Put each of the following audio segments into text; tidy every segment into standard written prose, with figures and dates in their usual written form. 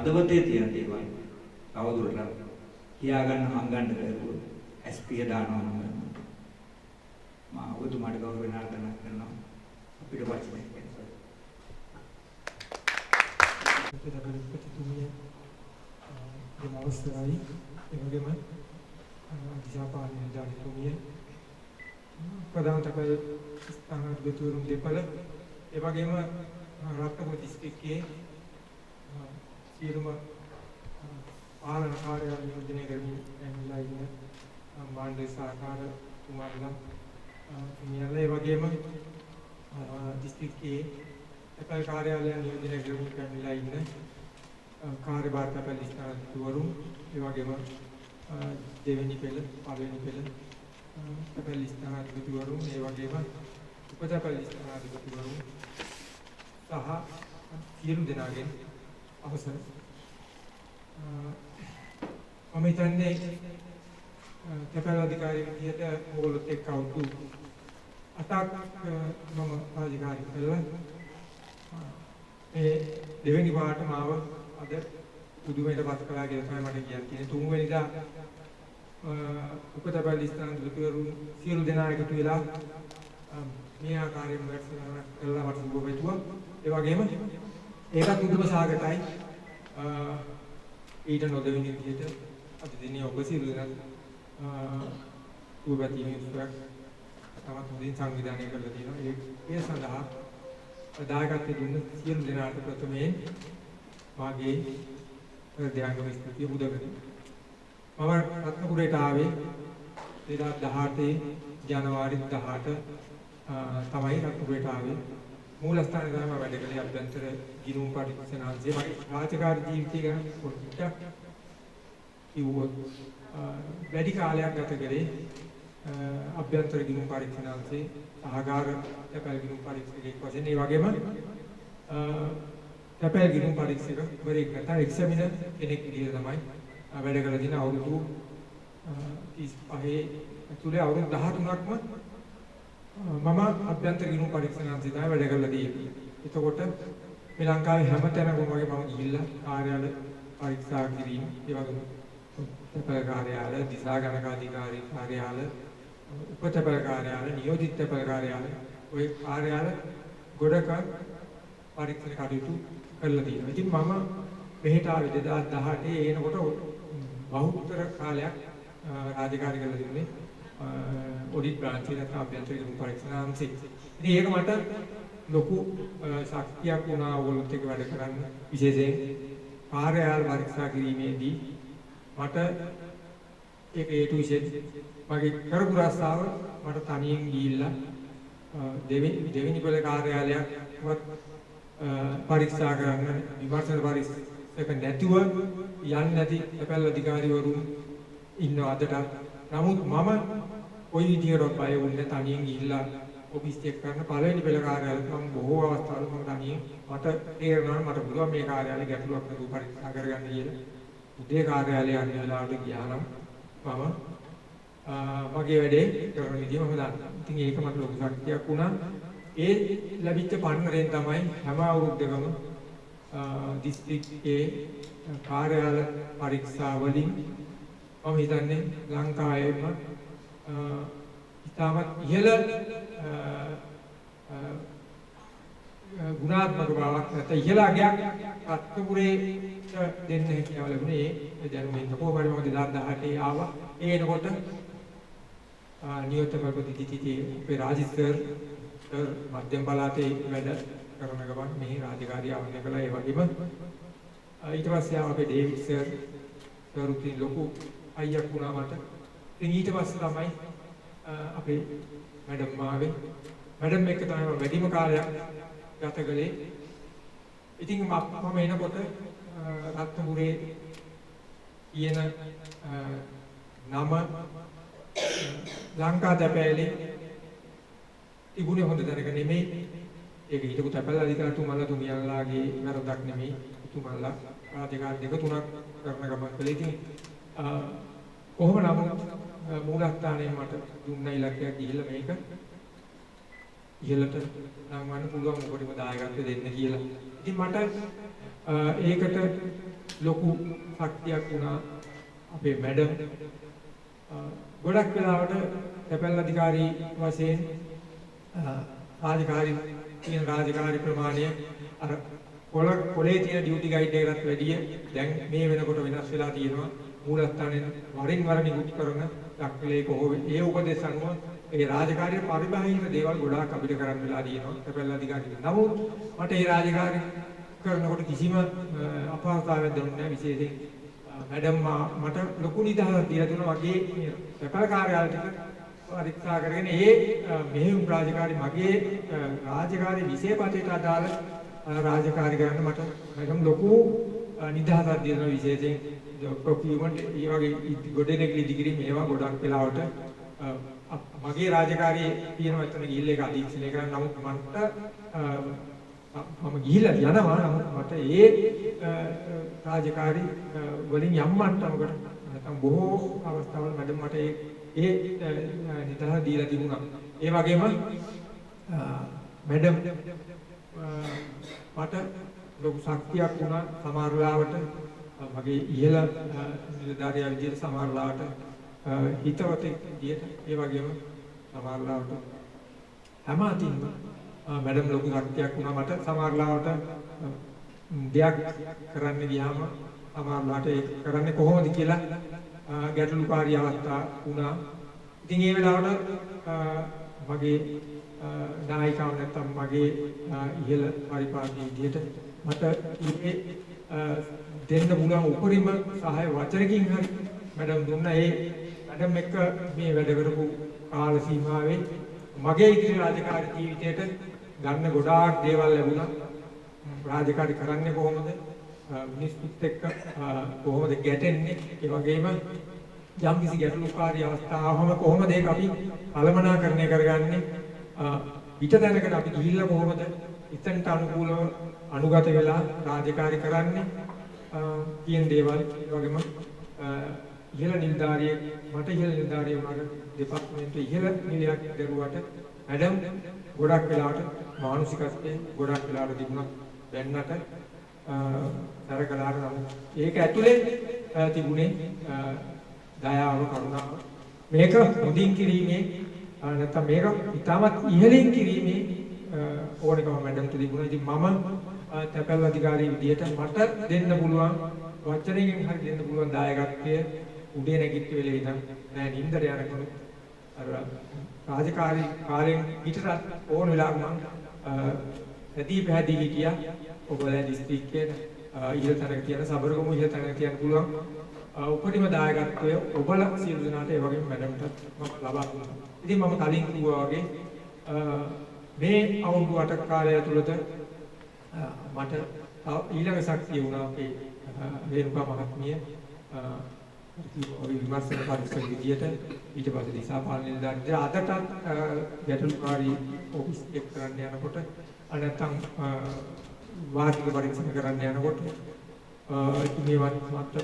හදවතේ තියෙන දේවල් තවදුරටත් කියාගන්න හංගන්න බැරුව ඇස්පිය දානවා නම් මා ඔබතුමාට ගෞරවයෙන් ආරාධනා කරනවා අපිට වචනයක් කියන්න. ප්‍රතිතුමිය දෙමවස්සරයි එවැගේම දිසාපාලන නිලධාරීතුමිය ප්‍රධාන තකල් ස්ථානාධිපතිවරුන් දෙපළ එවැගේම රත්නපුර දිස්ත්‍රික්කයේ සියලුම පාලන කාර්යාලය නියෝජනය කරමින් ඇවිල්ලා ඉන්න මාණ්ඩල සහකාර තුමාලා තුමියලා එවැගේම දිස්ත්‍රික්කයේ තකල් කාර්යාලය නියෝජනය කරමින් ඇවිල්ලා ඉන්න කාර්යභාර තකල් ස්ථානාධිපතිවරුන් එවැගේම දෙවෙනි පෙළ පළවෙනි පෙළ තකල් ස්ථානාධිපතිවරුන් එවැගේම උපතකල් ස්ථානාධිපතිවරුන් සහ සියලු දෙනාගෙන් අවසර මම හිතන්නේ තකල් අධිකාරී විදියට ඕගොල්ලොත් එක්ක අවුරුදු 8ක් මම රාජකාරී කළා. ඒ දෙවෙනි පාට මාව අද උදුමේට පත් කළා කියලා තමයි මට කියන්න තියෙන්නේ. තුන්වෙනිදා උපතකල් ස්ථානාධිපතිවරුන් සියලු දෙනා එකතු වෙලා මේ ආකාරයෙන් වැඩසටහන කළා මට සුබ වෙතුවා. ඒ වගේම ඒකත් උදුම සාගතයි. ඊට නොදෙවෙනි විදිහට අද දිනේ ඔබ සියලු දෙනා උපැතිමේ උත්සවයක් තවත් හොඳින් සංවිධානය කරලා තියෙනවා. ඒ සඳහා දායකත්වයේ දුන්න සියලු දෙනාට ප්‍රථමයෙන් මාගේ හෘදයාංගම ස්තුතිය පුද කරනවා. මම රත්නපුරයට ආවේ 2018 ජනවාරි 18 තමයි රත්නපුරයට ආවේ. මූලස්ථානයේ තමයි මම වැඩ කළේ අභ්‍යන්තර ගිණුම් පරීක්ෂණාංශයේ. මගේ රාජකාරී ජීවිතය ගැන පොඩ්ඩක් කිව්වොත් වැඩි කාලයක් ගත කළේ අභ්‍යන්තර ගිණුම් පරීක්ෂණාංශයේ සහකාර තැපැල් ගිණුම් පරීක්ෂකයෙක් වශයෙන්. ඒ වගේම තැපැල් ගිණුම් පරීක්ෂක වරයෙක් නැත්නම් එක්සැමිනර් කෙනෙක් විදිහට තමයි වැඩ කරලා තියෙන. අවුරුදු 35 ඇතුලේ අවුරුදු 13ක්ම මම අභ්‍යන්තර ගිණුම් පරීක්ෂණාංශයේ තමයි වැඩ කරලා තියෙන්නේ. එතකොට මේ ලංකාවේ හැමතැනම වගේ මම ගිහිල්ලා කාර්යාල පරීක්ෂා කිරීම, ඒ වගේම තැපැල් කාර්යාල, දිසා ගණක අධිකාරී කාර්යාල, උපතැපැල් කාර්යාල, නියෝජිත තැපැල් කාර්යාල, ඔය කාර්යාල ගොඩක පරීක්ෂණ කටයුතු කරලා තියෙනවා. ඉතින් මම මෙහෙට ආවේ 2018 එනකොට බහුතර කාලයක් රාජකාරී කරලා තිබුණේ ඔඩිට් බ්‍රාන්ච් එකේ නැත්නම් අභ්‍යන්තර ගිණුම් පරීක්ෂණාංශයේ. ඉතින් ඒක මට ලොකු ශක්තියක් වුණා ඕගොල්ලොත් එක්ක වැඩ කරන්න. විශේෂයෙන් කාර්යාල පරීක්ෂා කිරීමේදී මට ඒක A to Z මගේ කරපු රස්සාව මට තනියෙන් ගිහිල්ලා දෙවෙනි පෙළ කාර්යාලයක්වත් පරීක්ෂා කරන්න විමර්ශන පරීක්ෂක නැතුව යන්නේ නැති තැපැල් අධිකාරිවරුන් ඉන්නවා අදට. නමුත් මම කොයි විදියට බය වුණේ තනියෙන් ගිහිල්ලා ඔෆිස් චෙක් කරන පළවෙනි පෙළ කාර්යාලෙත් මම බොහෝ අවස්ථාවල මම තනියෙන් මට තේරෙනවා මට පුළුවන් මේ කාර්යාලේ ගැටලුවක් නැතුව පරීක්ෂා කරගන්න කියලා. උදේ කාර්යාලය යන වෙලාවට ගියා නම් මම මගේ වැඩේ කරන විදිය මම දන්නවා. ඉතින් ඒක මට ලොකු ශක්තියක් වුණා. ඒ ලැබිච්ච පන්නරෙන් තමයි හැම අවුරුද්දකම දිස්ත්‍රික්කයේ කාර්යාල පරීක්ෂා වලින් මම හිතන්නේ ලංකාවේම ඉතාමත් ඉහළ ගුණාත්මක බවක් නැත්නම් ඉහළ අගයක් රත්නපුරේ දෙන්න හැකියාව ලැබුණේ ඒ දැනුමින්. කොහොම හරි මම 2018 ආවා. ඒ එනකොට නියෝජිත ප්‍රතිනිධිතියේ අපේ රාජිස්ටර් මධ්‍යම පළාතේ වැඩ කරන ගමන් මෙහි රාජකාරිය ආරම්භ කළා. ඒ වගේම ඊට පස්සේ ආව අපේ ඩේවිඩ් සර් උතුම් ලොකු අයියක් වුණා මට. ඉතින් ඊට පස්සේ තමයි අපේ මැඩම් ආවේ. මැඩම් එක්ක තමයි මම වැඩිම කාලයක් ගත කළේ. ඉතින් මම එනකොට රත්නපුරේ කියන නම ලංකා තැපෑලේ තිබුණේ හොඳ තැනක නෙමෙයි. ඒක හිටපු තැපැල් අධිකාරිතුමාලා තුමියන්ලාගේ වැරද්දක් නෙමෙයි. තුමාලා රාජකාරී දෙක තුනක් කරන ගමන් කළේ. ඉතින් කොහොම නමුත් මූලස්ථානයේ මට දුන්න ඉලක්කයක් ගිහිල්ලා මේක ඉහළට නංවන්න පුළුවන් උපරිම දායකත්වය දෙන්න කියලා. ඉතින් මට ඒකට ලොකු ශක්තියක් වුණා අපේ මැඩම් ගොඩක් වෙලාවට තැපැල් අධිකාරී වශයෙන් රාජකාරී ප්‍රමාණය අර කොලේ තියෙන ඩියුටි ගයිඩ් එකකටත් වැඩිය දැන් මේ වෙනකොට වෙනස් වෙලා තියෙනවා. මූලස්ථානයේ වරින් වර නිකුත් කරන දක්ලේක හෝ ඒ උපදේශ අනුව ඒ රාජකාරිය පරිබාහිර දේවල් ගොඩාක් අපිට කරන්න වෙලා තියෙනවා. තැපැල් අධිකාරියට. නමුත් මට ඒ රාජකාරිය කරනකොට කිසිම අපහසුතාවයක් දැනුන්නේ නැහැ. විශේෂයෙන් මැඩම් මට ලොකු නිදහසක් දීලා දුන්නා වගේ තැපැල් කාර්යාලය ටික පරීක්ෂා කරගෙන මෙහෙයුම් රාජකාරී මගේ රාජකාරී විශේෂපතේට අදාළ රාජකාරී කරන්න මට මම ලොකු නිදහසක් දෙනවා. විශේෂයෙන් ප්‍රොකියුමන්ට් ඒ වගේ ගොඩනැගිලි ඉදිකිරීම මේවා ගොඩක් වෙලාවට මගේ රාජකාරියේ තියෙනවා. එතන ගිහිල්ලා ඒක අධීක්ෂණය කරන්න. නමුත් මට මම ගිහිල්ලා යනවා. නමුත් මට ඒ රාජකාරී වලින් යම් මට්ටමකට නැත්නම් බොහෝ අවස්ථාවල මැඩම් මට ඒ නිදහස දීලා තිබුණා. ඒ වගේම මැඩම් මට ලොකු ශක්තියක් වුණා. සමහර වෙලාවට මගේ ඉහළ නිලධාරියා විදිහට සමහර වෙලාවට හිතවතෙක් විදිහට ඒ වගේම සමහර වෙලාවට හැම අතින්ම මැඩම් ලොකු ශක්තියක් වුණා මට. සමහර වෙලාවට දෙයක් කරන්න ගියාම සමහර වෙලාවට ඒක කරන්නේ කොහොමද කියලා ගැටලුකාරී අවස්ථා වුණා. ඉතින් ඒ වෙලාවට මගේ නායිකාව නැත්තම් මගේ ඉහළ පරිපාලනීය විදිහට මට දෙන්න පුළුවන් උපරිම සහාය වචනකින් හරි මැඩම් දුන්නා. ඒ මැඩම් එක්ක මේ වැඩ කරපු කාල සීමාවේ මගේ ඉදිරි රාජකාරී ජීවිතයට ගන්න ගොඩාක් දේවල් ලැබුණා. රාජකාරී කරන්නේ කොහොමද? මිනිස්සුත් එක්ක කොහොමද ගැටෙන්නේ? ඒ වගේම යම් කිසි ගැටලුකාරී අවස්ථාවම කොහොමද ඒක අපි කළමනාකරණය කරගන්නේ? පිටතැනකට අපි ගිහිල්ලා කොහොමද ඉතින්ට අනුකූලව අනුගත වෙලා රාජකාරී කරන්නේ කියන දේවල්. ඒ වගේම ඉහළ නිලධාරියෙක් මට ඉහළ නිලධාරිය වුණාට දෙපාර්තමේන්තුවේ ඉහළ නිලයක් දරුවට මැඩම් ගොඩක් වෙලාවට මානසිකත්වයෙන් ගොඩක් වෙලාවට තිබුණා. දැන්නට තරකලාට නම් ඒක ඇතුලේ තිබුණේ දයාව කරුණාව. මේක හොඳින් කිරීමේ නැත්නම් මේක ඉතාමත් ඉහළින් කිරීමේ ඕනකම මැඩම්ට තිබුණා. ඉතින් මම තැපැල් අධිකාරී විදියට මට දෙන්න පුළුවන් වචනයෙන් හරි දෙන්න පුළුවන් දායකත්වය උදේ නැගිට වෙලේ ඉඳන් නෑ නින්දට යනකොට අර රාජකාරී කාලෙන් පිටට ඕන වෙලාවක මම පැදී පැහැදී හිටියා. ඔබලා දිස්ත්‍රික්කයේ ඉහළ තැනක තියෙන සබරගමු ඉහළ තැනක තියෙන පුළුවන් උපරිම දායකත්වය ඔබලා සියලු දෙනාට ඒ වගේම මැඩම්ට මම ලබා දුන්නා. ඉතින් මම කලින් කිව්වා වගේ මේ අවුරුදු 8ක කාලය තුළත මට ඊළඟ ශක්තිය වුණා අපේ රේණුකා මහත්මිය විමර්ශන පරිසර විදියට ඊට පස්සේ දිසාපාලන නිලධාරීන් අදටත් ගැටලුකාරී ඔෆිස් එක කරන්න යනකොට නැත්නම් වාර්ෂික පරීක්ෂණ කරන්න යනකොට මේවත් මට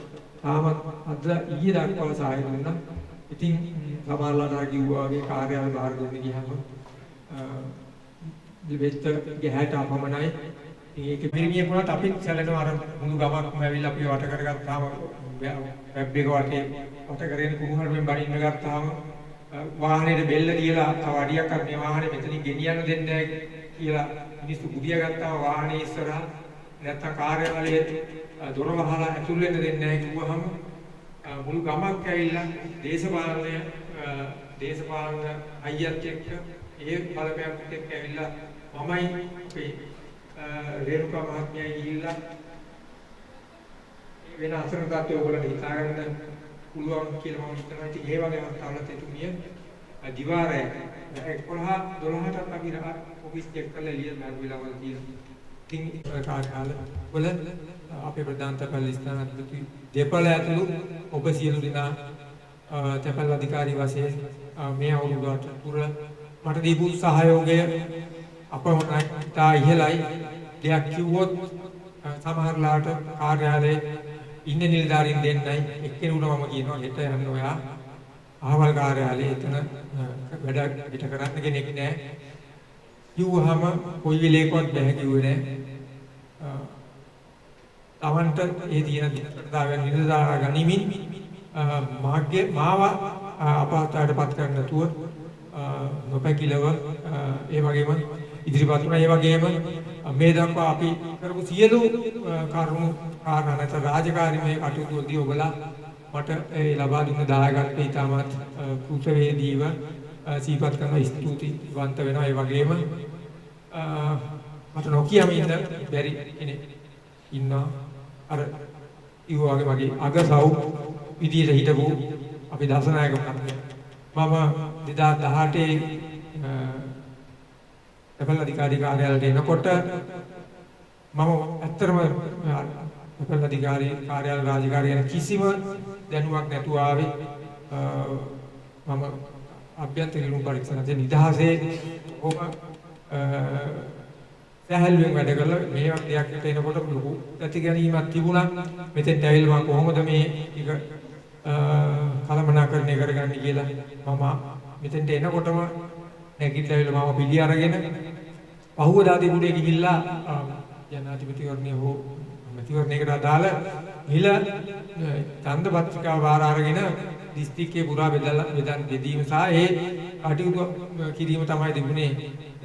තාමත් අද ඊයේ දක්වා සහාය දුන්නා. ඉතින් සමහරලාට අර කිව්වා වගේ කාර්යාල බාර දෙන්න ගියාම දෙවෙච්ච ගැහැට අපමණයි. ඒක පිරිමියෙක් වුණාට අපිත් සැලෙනවා. අර මුළු ගමක්ම ඇවිල්ලා අපි වට කරගත්තාම වෙබ් එක වට කරගෙන කුණුහරුවෙන් බණින්න ගත්තාම වාහනේට බෙල්ල තියලා තව අඩියක් අර මේ වාහනේ මෙතනින් ගෙනියන්න දෙන්නේ නැහැ කියලා මිනිස්සු බුදියා ගත්තාම වාහනේ ඉස්සරහා නැත්තම් කාර්යාලයේ දොර වහලා ඇතුල් වෙන්න දෙන්නේ නැහැ කිව්වහම මුළු ගමක් ඇවිල්ලා දේශපාලන අයියත් එක්ක ඒ බලපෑමත් එක්ක ඇවිල්ලා මමයි අපේ රේණුකා මහත්මියයි ගිහිල්ලා වෙන අසරණතාවය ඔයගොල්ලෝ හිතාගන්න පුළුවන් කියලා මම හිතනවා. ඉතින් ඒ වගේ අවස්ථාවලත් එතුමිය දිවාරය 11-12ට අපි ඔෆිස් චෙක් කරලා එළියට මම වෙලාවල් තියෙනවා. ඉතින් කාර්යාල වල අපේ ප්‍රධාන තැපැල් ස්ථානාධිපති දෙපළ ඇතුළු ඔබ සියලු දෙනා තැපැල් අධිකාරී වශයෙන් මේ අවුරුද්දට පුර මට දීපු සහයෝගය අපමණයි තා ඉහළයි. දෙයක් කිව්වොත් සමහරලාට කාර්යාලයේ ඉන්න නිලධාරීන් දෙන්නයි එක්කෙනෙකුට මම කියනවා හෙට යන්න ඔයා අහවල් කාර්යාලයේ එතන වැඩ පිට කරන්න කෙනෙක් නැහැ. කිව්වහම කොයි වෙලේකවත් බෑ කිව්වේ නෑ. තමන්ට ඒ තියෙන දිනකටාවෙන් නිරදාලා ගනිමින් මාව අපහසුතාවයටපත් කරන්න නැතුව නොපැකිලව ඒ වගේම ඉදිරිපත් වුණා. ඒ වගේම මේ දක්වා අපි කරපු සියලු කරුණු කාරණා නැත්නම් රාජකාරීමේ කටයුතු වලදී ඔබලා මට ඒ ලබා දුන්න දායකත්වය ඉතාමත් කෘතවේදීව සිහිපත් කරන ස්තුතිවන්ත වෙනවා. ඒ වගේම මට නොකියම ඉන්න බැරි කෙනෙක් ඉන්නවා. අර ඊවගේ මගේ අගසව් විදියට හිටපු අපි දසනායක මහත්මයා. මම 2018 තැපැල් අධිකාරී කාර්යාලයට එනකොට මම ඇත්තටම තැපැල් අධිකාරී කාර්යාල රාජකාරිය යන කිසිම දැනුමක් නැතුව ආවේ. මම අභ්‍යන්තරීණ පරීක්ෂණයේ නිදහසේ ඔබ සැහැල්ලුවෙන් වැඩ කළා. මේ වගේ දෙයක් එනකොට ලොකු ප්‍රතිගැනීමක් තිබුණා. මෙතෙන්ට ඇවිල්ලා මම කොහොමද මේ ටික කළමනාකරණය කරගන්නේ කියලා මම මෙතෙන්ට එනකොටම නැගිටලා ඇවිල්ලා මම පිළි අරගෙන පහුවදා දිනුනේ ගිහිල්ලා ජනාධිපතිවරණිය හෝ මැතිවරණයකට අදාළ නිල ඡන්ද පත්‍රිකාව වාර අරගෙන දිස්ත්‍රික්කයේ පුරා බෙදීම සහ ඒ කටයුතු කිරීම තමයි තිබුණේ.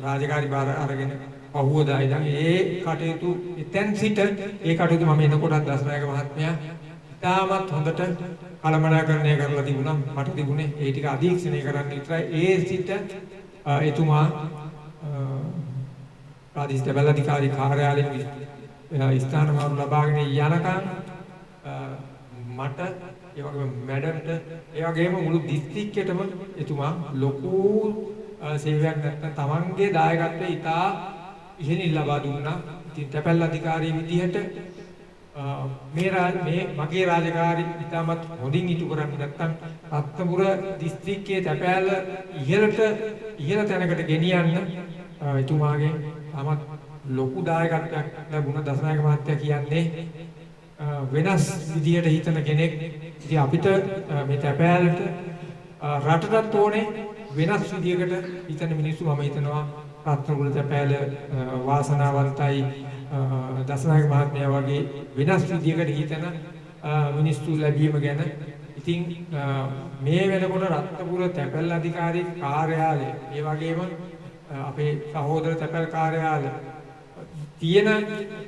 රාජකාරී බාර අරගෙන පහුවදා ඉඳන් ඒ කටයුතු එතෙන් සිට ඒ කටයුතු මම එනකොටත් දසනායක මහත්මයා ඉතාමත් හොඳට කළමනාකරණය කරලා තිබුණා. මට තිබුණේ ඒ ටික අධීක්ෂණය කරන්න විතරයි. ඒ සිට එතුමා ප්‍රාදේශීය තැපැල් අධිකාරී කාර්යාලයෙන් ස්ථාන මාරු ලබාගෙන යනකම් මට ඒ වගේම මැඩම්ට ඒ වගේම මුළු දිස්ත්‍රික්කයටම එතුමා ලොකු සේවයක් නැත්නම් තමන්ගේ දායකත්වයේ ඉතා ඉහළින් ලබා දුන්නා. ඉතින් තැපැල් අධිකාරී විදිහට මේ මගේ රාජකාරී ඉතාමත් හොඳින් ඉටු කරන්නේ නැත්නම් රත්නපුර දිස්ත්‍රික්කයේ තැපැල් ඉහළ තැනකට ගෙනියන්න එතුමාගේ තමත් ලොකු දායකත්වයක් ලැබුණ දසනායක මහත්තයා කියන්නේ වෙනස් විදියට හිතන කෙනෙක්. ඉතින් අපිට මේ තැපැල්ට රටටත් ඕනේ වෙනස් විදියකට හිතන මිනිස්සු. මම හිතනවා රත්නපුර තැපැල් වාසනාවන්තයි දසනායක මහත්මයා වගේ වෙනස් විදියකට හිතන මිනිස්සු ලැබීම ගැන. ඉතින් මේ වෙනකොට රත්නපුර තැපැල් අධිකාරී කාර්යාලය ඒ වගේම අපේ සහෝදර තැපැල් කාර්යාලය තියෙන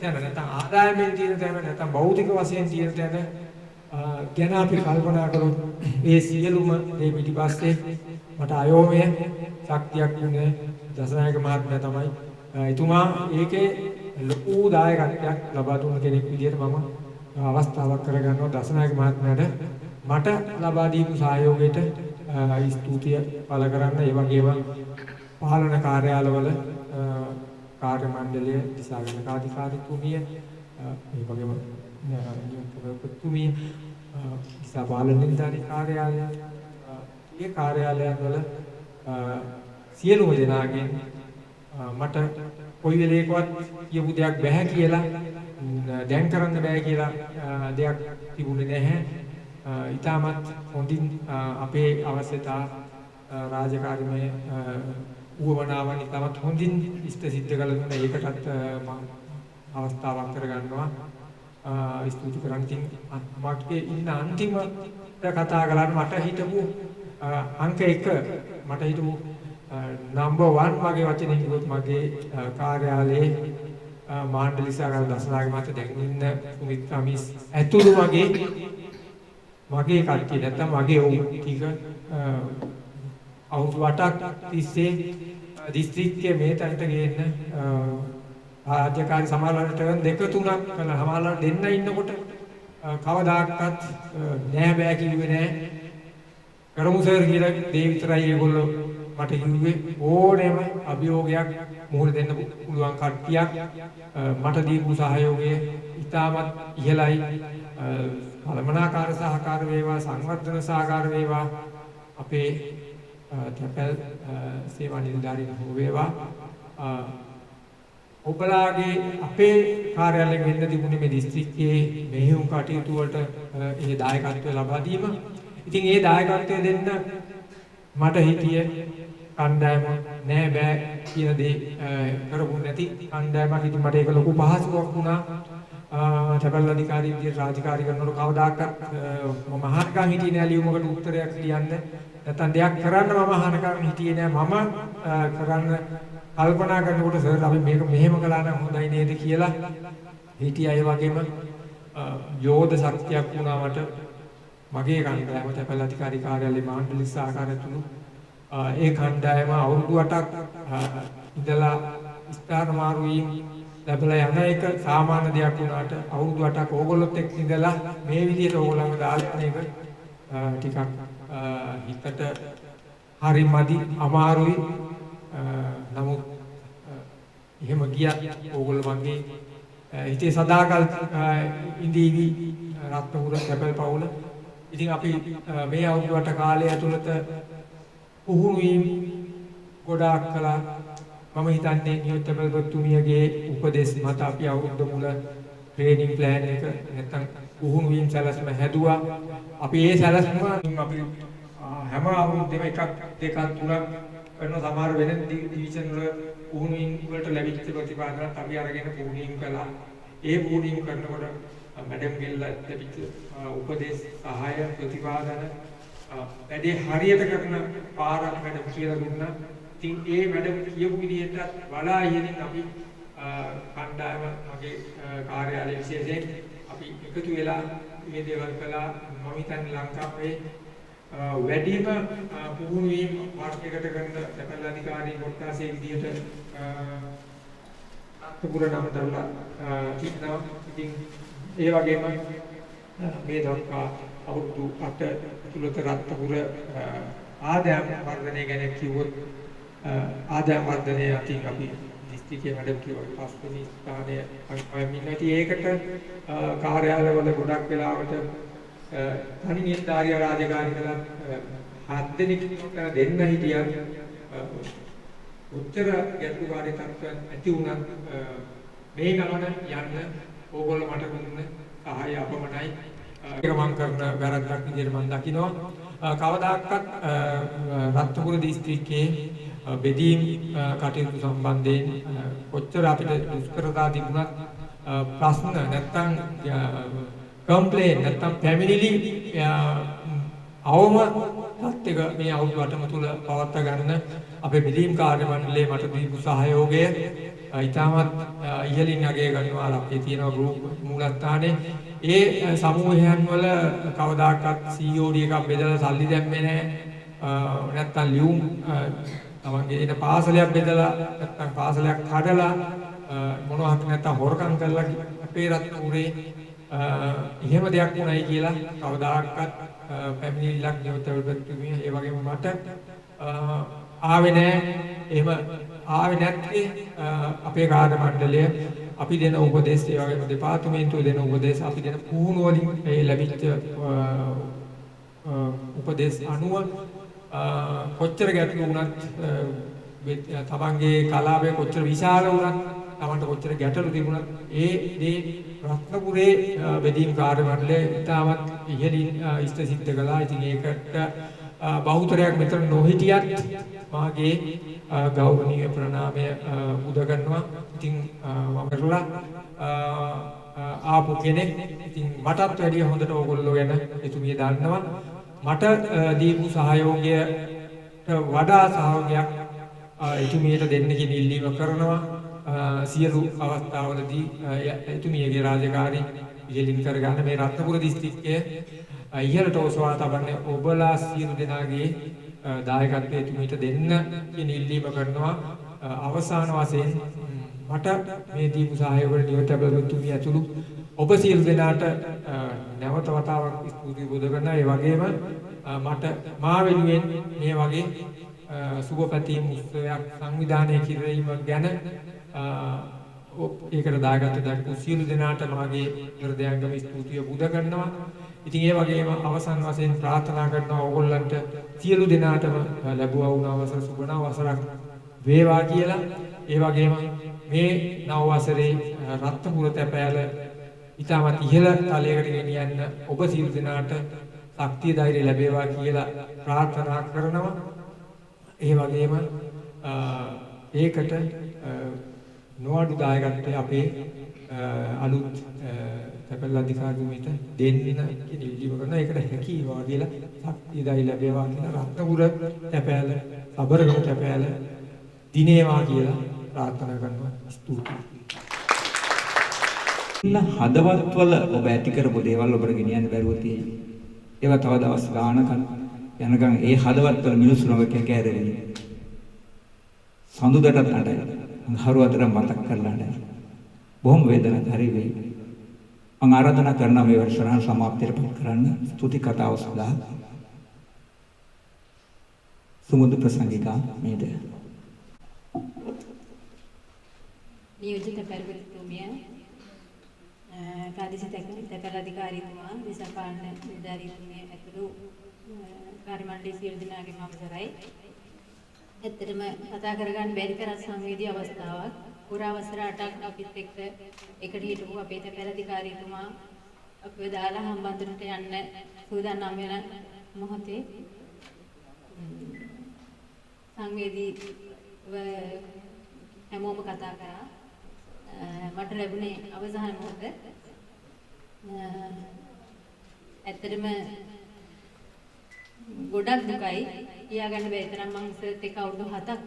තැන නැත්නම් ආදායමෙන් තියෙන තැන නැත්නම් භෞතික වශයෙන් තියෙන තැන ගැන අපි කල්පනා කරොත් ඒ සියලුම මේ පිටිපස්සේ මට අයෝමය ශක්තියක් දුන්නේ දසනායක මහත්මයා තමයි. එතුමා ඒකේ ලොකු දායකත්වයක් ලබා දුන්න කෙනෙක් විදිහට මම අවස්ථාවක් කරගන්නවා දසනායක මහත්මයාට මට ලබා දීපු සහයෝගයට ස්තුතිය පළ කරන්න. ඒ වගේම පාලන කාර්යාලවල කාර්ය මණ්ඩලය දිසාගත අධිකාරීතුමිය මේ වගේම නියෝජකතුමිය දිසා පාලන නිලධාරී කාර්යාලය ඒ කාර්යාලයන් වල සියලුම දෙනාගෙන් මට කොයි වෙලේකවත් කියපු දෙයක් බෑ කියලා දැන් කරන්න බෑ කියලා දෙයක් තිබුණේ නැහැ. ඊටමත් හොඳින් අපේ අවශ්‍යතා රාජකාරීමේ උවමනාවන් ඊටමත් හොඳින් ඉෂ්ට සිද්ධ කළ දුන්න. ඒකටත් මම අවස්ථාවක් කරගන්නවා ස්තුති කරන්න. ඉතින් මගේ ඉන්න අන්තිමට කතා කළාට මට හිතපු අංක 1 මට හිතපු නම්බර් 1 මගේ වචනේ කිව්වොත් මගේ කාර්යාලයේ මාණ්ඩලික සහකාර දසනායක මහත්තයා දැන් ඉන්න සුමිත් රමීස් ඇතුළු මගේ කට්ටිය නැත්තම් මගේ ඔව් ටික අවුරුදු 8ක් තිස්සේ දිස්ත්‍රික්කයේ මේ තැනට ගේන්න රාජකාරී සමාජාලයට ටර්න් 2-3ක් කළා. සමාජාලයට දෙන්න ඉන්නකොට කවදාකවත් නෑ බෑ කිව්වේ නෑ. කරමු සර් කියලා දේ විතරයි ඒගොල්ලෝ මට කිව්වේ. ඕනෑම අභියෝගයක් මුහුණ දෙන්න පුළුවන් කට්ටියක් මට දීපු සහයෝගය ඉතාමත් ඉහළයි. කළමනාකාර සහකාර වේවා, සංවර්ධන සහකාර වේවා, අපේ තැපැල් සේවා නිලධාරීන් හෝ වේවා, ඔබලාගේ අපේ කාර්යාලයෙන් වෙන්න තිබුණේ මේ දිස්ත්‍රික්කයේ මෙහෙයුම් කටයුතු වලට ඒ දායකත්වය ලබා දීම. ඉතින් ඒ දායකත්වය දෙන්න මට හිටිය කණ්ඩායම නෑ බෑ කියන දේ කරපු නැති කණ්ඩායමක්. ඉතින් මට ඒක ලොකු පහසුවක් වුණා. තැපැල් අධිකාරී විදියට රාජකාරී කරනකොට කවදාකවත් මම අහනකම් හිටියේ නෑ ලියුමකට උත්තරයක් ලියන්න. නැත්නම් දෙයක් කරන්න මම අහනකම් හිටියේ නෑ. මම කරන්න කල්පනා කරනකොට සර් අපි මේක මෙහෙම කළා නම් හොඳයි නේද කියලා හිටියා. ඒ වගේම යෝධ ශක්තියක් වුණා මට. මගේ කණ්ඩායම තැපැල් අධිකාරී කාර්යාලයේ මාණ්ඩලික සහකාරයතුළු ඒ කණ්ඩායම අවුරුදු 8ක් ඉඳලා ස්ථාන මාරු වීම ලැබලා යන එක සාමාන්‍ය දෙයක් වුණාට අවුරුදු 8ක් ඕගොල්ලොත් එක්ක ඉඳලා මේ විදිහට ඕගොල්ලන්ව දාලා එක ටිකක් හිතට හරි මදි අමාරුයි. නමුත් එහෙම ගියත් ඕගොල්ලෝ මගේ හිතේ සදාකල් ඉඳීවි රත්නපුර තැපැල් පවුල. ඉතින් අපි මේ අවුරුදු 8 කාලය ඇතුළත පුහුණු වීම ගොඩාක් කළා. මම හිතන්නේ නියුත් තැපැල්පතිතුමියගේ උපදෙස් මත අපි අවුරුද්ද මුල ට්‍රේනින් ප්ලෑන් එක නැත්තම් පුහුණු වීම සැලැස්ම හැදුවා. අපි ඒ සැලැස්ම අපි හැම අවුරුද්දෙම එකක් දෙකක් තුනක් කරන සමහර වෙන ඩිවිෂන් වල පුහුණු වීම වලට ලැබිච්ච ප්‍රතිපාදනත් අපි අරගෙන පුහුණු වීම කළා. ඒ පුහුණු වීම කරනකොට මැඩම් ගෙල්ල ලැබිච්ච උපදෙස් සහාය ප්‍රතිපාදන වැඩේ හරියට කරන පාරක් මැඩම් කියලා දුන්නා. ඉතින් ඒ මැඩම් කියපු විදිහට වඩා ඉහළින් අපි කණ්ඩායම මගේ කාර්යාලය විශේෂයෙන් අපි එකතු වෙලා මේ දේවල් කළා. මම හිතන්නේ ලංකාවේ වැඩිම පුහුණු වීම වර්ගයකට කරන තැපැල් අධිකාරී කොට්ටාසේ විදිහට අත්පුර නම් දරලා ඉන්නවා. ඉතින් ඒ වගේම මේ දක්වා අවුරුදු 8 ඇතුළත රත්නපුර ආදායම් වර්ධනය ගැන කිව්වොත් ආදායම් වර්ධනය අතින් අපි දිස්ත්‍රික්කයේ මැඩම් කිව්වා පස්වෙනි ස්ථානයේ අපි ඉන්නවා. ඒකට කාර්යාලවල ගොඩක් වෙලාවට තනි නිලධාරිය රාජකාරී කළා 7 දෙනෙක් දෙන්න හිටියා. උත්තර ගැටලුකාරී තත්ත්වයන් ඇති වුණත් මේ ගමන යන්න ඕගොල්ලෝ මට දුන්න සහාය අපමණයි. ඒක මම කරන වැරද්දක් විදිහට මම දකිනවා. කවදාකවත් රත්නපුර දිස්ත්‍රික්කයේ බෙදීම් කටයුතු සම්බන්ධයෙන් කොච්චර අපිට දුෂ්කරතා තිබුණත් ප්‍රශ්න නැත්තම් කම්ප්ලේන් නැත්තම් පැමිණිලි අවම තත්ත්වයක මේ අවුරුදු 8ම තුල පවත්වා ගන්න අපේ බෙදීම් කාර්ය මණ්ඩලයේ මට දීපු සහයෝගය ඉතාමත් ඉහළින් අගය ගන්නවා. අපේ තියෙන ගෲප් මූලස්ථානයේ ඒ සමූහයන් වල කවදාකවත් COD එකක් බෙදලා සල්ලි දැම්මේ නැහැ. නැත්තම් ලියුම් තමන්ගේ එන පාසලයක් බෙදලා නැත්තම් පාසලයක් කඩලා මොනවා හරි නැත්තම් හොරකම් කරලා අපේ රත්නපුරේ එහෙම දෙයක් වුණයි කියලා කවදාකවත් පැමිණිල්ලක් නියුත්තවලුතුමිය ඒ වගේම මට ආවේ නැහැ. එහෙම ආවේ නැත්තේ අපේ කාර්ය මණ්ඩලය අපි දෙන උපදේශ ඒ වගේම දෙපාර්තමේන්තුව දෙන උපදේශ අපි දෙන පුහුණුව වලින් ඒ ලැබිච්ච උපදේශ අනුව කොච්චර ගැටලු වුණත් තමන්ගේ කලාවේ කොච්චර විශාල වුණත් තමන්ට කොච්චර ගැටලු තිබුණත් ඒ දේ රත්නපුරේ බෙදීම් කාර්ය මණ්ඩලය ඉතාමත් ඉහළින් ඉෂ්ට සිද්ධ කළා. ඉතින් ඒකට බහුතරයක් මෙතන නොහිටියත් මාගේ ගෞරවනීය ප්‍රණාමය උද ගන්නවා. ඉතින් මම කරලා ආපු කෙනෙක්. ඉතින් මටත් වැඩිය හොඳට ඕගොල්ලෝ ගැන එතුමිය දන්නවා. මට දීපු සහයෝගයට වඩා සහයෝගයක් එතුමියට දෙන්න කියන ඉල්ලීම කරනවා. සියලු අවස්ථාවලදී එතුමියගේ රාජකාරී ඉහළින් කරගන්න මේ රත්නපුර දිස්ත්‍රික්කයේ ඉහළට ඔසවා තබන්නේ ඔබලා සියලු දෙනාගේ දායකත්වය එතුමියට දෙන්න කියන ඉල්ලීම කරනවා. අවසාන වශයෙන් මට මේ දීපු සහයෝගයට නියුත්තවලුතුමිය ඇතුළු ඔබ සියලු දෙනාට නැවත වතාවක් ස්තුති බුද කරනවා. ඒ වගේම මට මා වෙනුවෙන් මේ වගේ සුබපැතීම් උත්සවයක් සංවිධානය කිරීම ගැන ඒකට දායකත්වය දක්වපු සියලු දෙනාට මාගේ හෘදයාංගම ස්තුතිය බුද කරනවා. ඉතින් ඒ වගේම අවසන් වශයෙන් ප්‍රාර්ථනා කරනවා ඕගොල්ලන්ට සියලු දෙනාටම ලැබුවා වුණ අවසර සුබ නව වසරක් වේවා කියලා. ඒ වගේම මේ නව වසරේ රත්නපුර තැපෑල ඉතාමත් ඉහළ තලයකට ගෙනියන්න ඔබ සියලු දෙනාට ශක්තිය ධෛර්යය ලැබේවා කියලා ප්‍රාර්ථනා කරනවා. ඒ වගේම ඒකට නොඅඩු දායකත්වය අපේ අලුත් තැපැල් අධිකාරිතුමීට දෙන්න කියන ඉල්ලීම කරන එකට හැකියවා කියලා ශක්තියදයි ලැබේවා කියලා රත්නපුර තැපැල සබරගම තැපැල දිනේවා කියලා ප්‍රාර්ථනා කරනවා. ස්තුතියි. හදවත්වල ඔබ ඇති කරපු දේවල් ඔබට ගෙනියන්න බැරුව තියෙන්නේ. ඒවා තව දවස් ගානක් යනකම් ඒ හදවත්වල මිනිස්සු නොව කැකෑරෙන්නේ. සඳුදටත් අඬයි. හරු අතර මතක් කරලා අඬයි. බොහොම වේදනාකාරී වෙයි. මම ආරාධනා කරනවා මේ වර්ෂණ සමාප්තියටපත් කරන්න ස්තුති කතාව සඳහා. සුමුදු ප්‍රසංගිකා මේද. නියෝජිත පරිවර්තනය ප්‍රාදේශීය තැපැල් අධිකාරීතුමා දේශපාලන නිලධාරීතුමිය ඇතුළු කාර්ය මණ්ඩලයේ සියලු දෙනාගේම අවසරයි. ඇත්තටම කතා කරගන්න බැරි තරම් සංවේදී අවස්ථාවක්. පුරා වසර 8ක් අපිත් එක්ක එකට හිටපු අපේ තැපැල් අධිකාරීතුමා අපිව දාලා හම්බන්තොටට යන්න සූදානම් වෙන මොහොතේ සංවේදීව හැමෝම කතා කරා. මට ලැබුණේ අවසාන මොහොත. ඇත්තටම ගොඩක් දුකයි. කියාගන්න බැරි තරම් මම සර්ත් එක්ක අවුරුදු 7ක්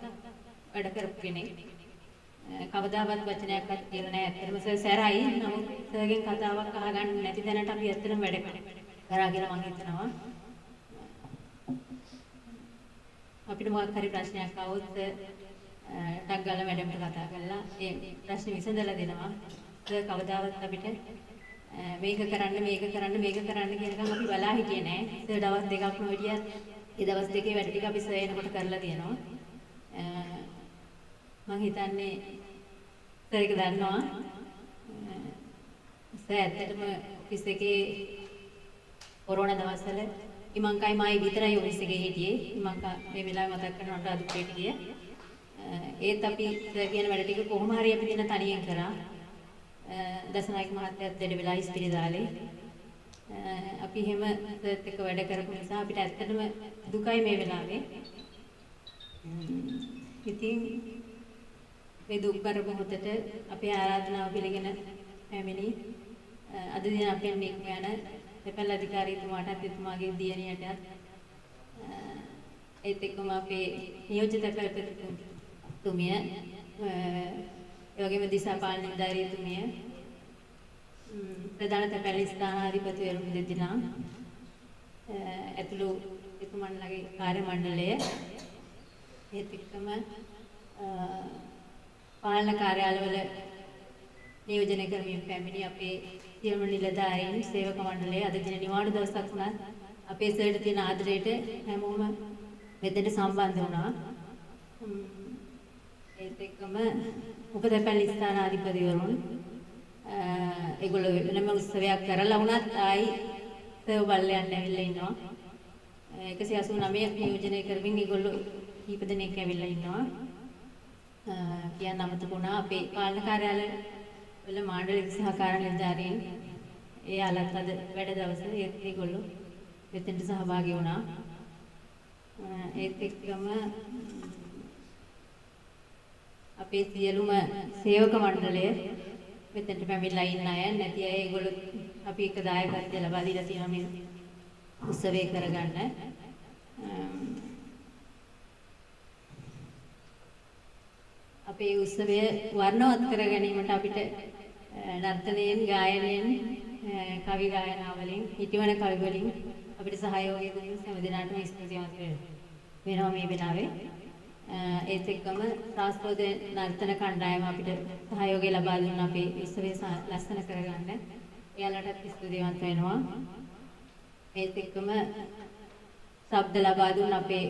වැඩ කරපු කෙනෙක්. කවදාවත් වචනයක්වත් කියලා නැහැ. ඇත්තටම සර් සැරයි. නමුත් සර්ගෙන් කතාවක් අහගන්න නැති දැනට අපි ඇත්තටම වැඩ කරා කියලා මම හිතනවා. අපිට මොකක් හරි ප්‍රශ්නයක් આવොත් ටක් ගාලා මැඩම්ට කතා කරලා ඒ ප්‍රශ්නේ විසඳලා දෙනවා. ඒක කවදාවත් අපිට මේක කරන්න කියනකම් අපි බලා හිටියේ නෑ. ඒක දවස් දෙකක්ම හිටියත් ඒ දවස් දෙකේ වැඩ ටික අපි සර් එනකොට කරලා තියෙනවා. මම හිතන්නේ සර් ඒක දන්නවා. සර් ඇත්තටම ඔෆිස් එකේ කොරෝනා දවස්වල ඉමංකයි මායි විතරයි ඔෆිස් එකේ හිටියේ. ඉමංකා මේ වෙලාවේ මතක් කරනකොට අදුපේට ගියේ. ඒත් අපි කියන වැඩ ටික කොහොම හරි අපි දින තනියෙන් කරා. දසනායක මහත්තයාත් දෙඩ වෙලා ඉස්පිරිතාලේ. අපි එහෙම සර්ත් එක්ක වැඩ කරපු නිසා අපිට ඇත්තටම දුකයි මේ වෙලාවේ. ඉතින් මේ දුක්බර මොහොතට අපේ ආරාධනාව පිළිගෙන පැමිණි අද දින අපෙන් නික්ම යන තැපැල් අධිකාරීතුමාටත් එතුමාගේ දියණියටත් ඒත් එක්කම අපේ නියෝජිත තැපැල්තුමිය ඒ වගේම දිසාපාලන නිලධාරීතුමිය ප්‍රධාන තැපැල් ස්ථානාධිපතිවරුන් දෙදෙනා ඇතුළු එතුමන්ලගේ කාර්ය මණ්ඩලය ඒත් එක්කම පාලන කාර්යාලවල නියෝජනය කරමින් පැමිණි අපේ සියලුම නිලධාරීන් සේවක මණ්ඩලය අද දින නිවාඩු දවසක් වුණත් අපේ සර්ට තියෙන ආදරයට හැමෝම මෙතෙන්ට සම්බන්ධ වුණා. ඒත් එක්කම උපතැපැල් ස්ථානාධිපතිවරුන් ඒගොල්ලෝ වෙනම උත්සවයක් කරලා වුණත් ආයි සර්ව බල්ලයන් ඇවිල්ලා ඉන්නවා. 189ක් නියෝජනය කරමින් ඒගොල්ලෝ කීප දෙනෙක් ඇවිල්ලා ඉන්නවා. කියන්න අමතකුණා අපේ පාලන කාර්යාල වල මාණ්ඩලික සහකාර නිලධාරීන් එයාලත් අද වැඩ දවසේ ඒගොල්ලෝ මෙතෙන්ට සහභාගී වුණා. ඒත් එක්කම අපේ සියලුම සේවක මණ්ඩලය මෙතෙන්ට පැමිණලා ඉන්න අය නැති අය ඒගොල්ලෝ අපි එක දායකත්වය ලබා දීලා තියෙනවා මේ උත්සවය කරගන්න. අපේ උත්සවය වර්ණවත් කර ගැනීමට අපිට නර්තනයෙන් ගායනයෙන් කවි ගායනා වලින් හිතවන කවි වලින් අපිට සහයෝගය දුන්නු හැම දිනකටම ස්තුතිවන්ත වෙනවා මේ වෙලාවේ. ඒත් එක්කම ශාස්ත්‍රෝද නර්තන කණ්ඩායම අපිට සහයෝගය ලබා දුන්න අපේ උත්සවය ලස්සන කරගන්න. එයාලටත් ස්තුතිවන්ත වෙනවා. ඒත් එක්කම ශබ්ද ලබා දුන්න අපේ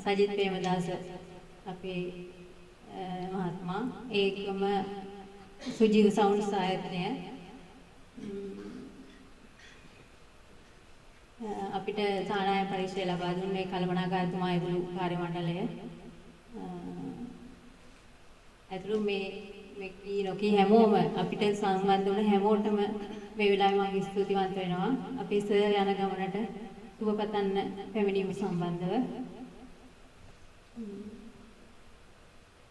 සජිත් ප්‍රේමදාස අපේ මහත්මයා ඒකම සුජීව සවුන්ඩ්ස් ආයතනය අපිට සානායන පරිශ්‍රය ලබා දුන්නේ කළමනාකාරතුමා ඇතුළු කාර්ය මණ්ඩලය. ඇතුළු මේ කී හැමෝම අපිට සම්බන්ධ වුණ හැමෝටම මේ වෙලාවේ මම ස්තුතිවන්ත වෙනවා. අපි සර් යන ගමනට සුබ පතන්න පැමිණීම සම්බන්ධව.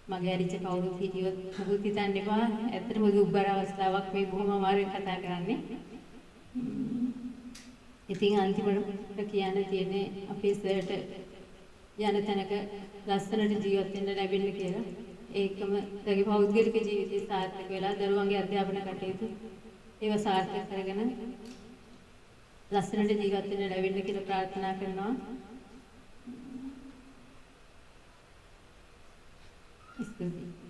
මගේ අරිච්ච කවුරුත් හිටියොත් මොකුත් හිතන්න එපා. ඇත්තටම දුක්බර අවස්ථාවක් මේ බොහොම අමාරුවෙන් කතා කරන්නේ. ඉතින් අන්තිමට කියන්න තියෙන්නේ අපේ සර්ට යන තැනක ලස්සනට ජීවත් වෙන්න ලැබෙන්න කියලා. ඒකම තගේ පෞද්ගලික ජීවිතය සාර්ථක වෙලා දරුවන්ගේ අධ්‍යාපන කටයුතු ඒව සාර්ථක කරගෙන ලස්සනට ජීවත් වෙන්න ලැබෙන්න කියලා ප්‍රාර්ථනා කරනවා. ස්තුතියි.